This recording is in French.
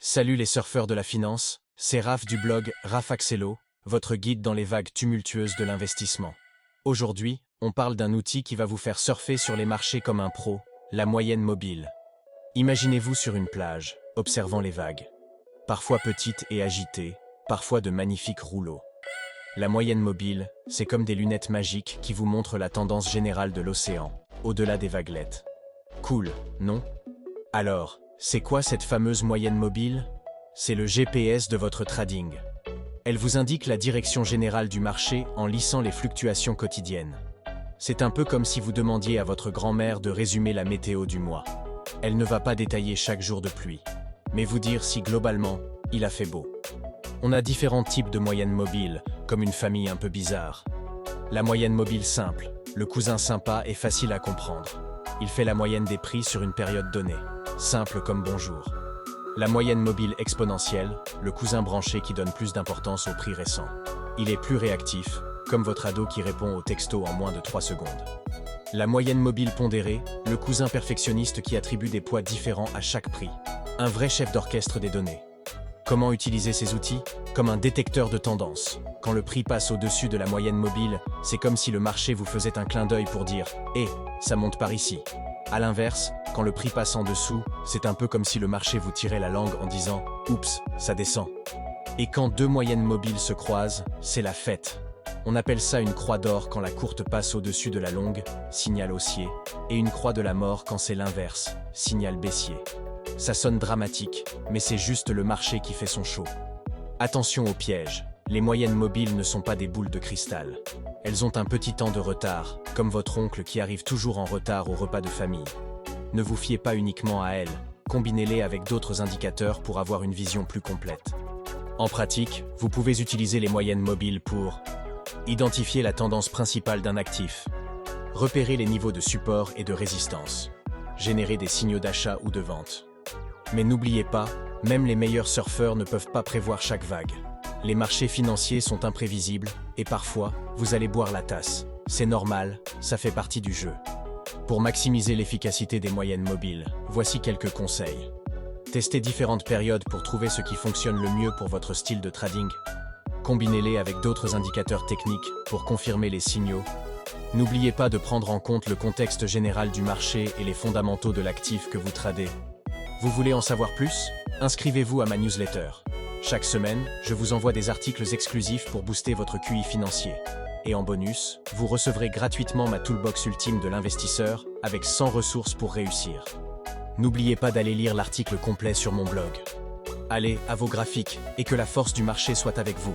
Salut les surfeurs de la finance, c'est Raph du blog Raph Axello, votre guide dans les vagues tumultueuses de l'investissement. Aujourd'hui, on parle d'un outil qui va vous faire surfer sur les marchés comme un pro, la moyenne mobile. Imaginez-vous sur une plage, observant les vagues. Parfois petites et agitées, parfois de magnifiques rouleaux. La moyenne mobile, c'est comme des lunettes magiques qui vous montrent la tendance générale de l'océan, au-delà des vaguelettes. Cool, non? Alors, c'est quoi cette fameuse moyenne mobile? C'est le GPS de votre trading. Elle vous indique la direction générale du marché en lissant les fluctuations quotidiennes. C'est un peu comme si vous demandiez à votre grand-mère de résumer la météo du mois. Elle ne va pas détailler chaque jour de pluie, mais vous dire si globalement, il a fait beau. On a différents types de moyennes mobiles, comme une famille un peu bizarre. La moyenne mobile simple, le cousin sympa et facile à comprendre. Il fait la moyenne des prix sur une période donnée, simple comme bonjour. La moyenne mobile exponentielle, le cousin branché qui donne plus d'importance aux prix récents. Il est plus réactif, comme votre ado qui répond au texto en moins de 3 secondes. La moyenne mobile pondérée, le cousin perfectionniste qui attribue des poids différents à chaque prix. Un vrai chef d'orchestre des données. Comment utiliser ces outils? Comme un détecteur de tendance. Quand le prix passe au-dessus de la moyenne mobile, c'est comme si le marché vous faisait un clin d'œil pour dire « Eh, ça monte par ici ». A l'inverse, quand le prix passe en dessous, c'est un peu comme si le marché vous tirait la langue en disant « Oups, ça descend ». Et quand deux moyennes mobiles se croisent, c'est la fête. On appelle ça une croix d'or quand la courte passe au-dessus de la longue, signal haussier, et une croix de la mort quand c'est l'inverse, signal baissier. Ça sonne dramatique, mais c'est juste le marché qui fait son show. Attention aux pièges, les moyennes mobiles ne sont pas des boules de cristal. Elles ont un petit temps de retard, comme votre oncle qui arrive toujours en retard au repas de famille. Ne vous fiez pas uniquement à elles, combinez-les avec d'autres indicateurs pour avoir une vision plus complète. En pratique, vous pouvez utiliser les moyennes mobiles pour identifier la tendance principale d'un actif, repérer les niveaux de support et de résistance, générer des signaux d'achat ou de vente. Mais n'oubliez pas, même les meilleurs surfeurs ne peuvent pas prévoir chaque vague. Les marchés financiers sont imprévisibles, et parfois, vous allez boire la tasse. C'est normal, ça fait partie du jeu. Pour maximiser l'efficacité des moyennes mobiles, voici quelques conseils. Testez différentes périodes pour trouver ce qui fonctionne le mieux pour votre style de trading. Combinez-les avec d'autres indicateurs techniques pour confirmer les signaux. N'oubliez pas de prendre en compte le contexte général du marché et les fondamentaux de l'actif que vous tradez. Vous voulez en savoir plus? Inscrivez-vous à ma newsletter. Chaque semaine, je vous envoie des articles exclusifs pour booster votre QI financier. Et en bonus, vous recevrez gratuitement ma toolbox ultime de l'investisseur avec 100 ressources pour réussir. N'oubliez pas d'aller lire l'article complet sur mon blog. Allez, à vos graphiques, et que la force du marché soit avec vous.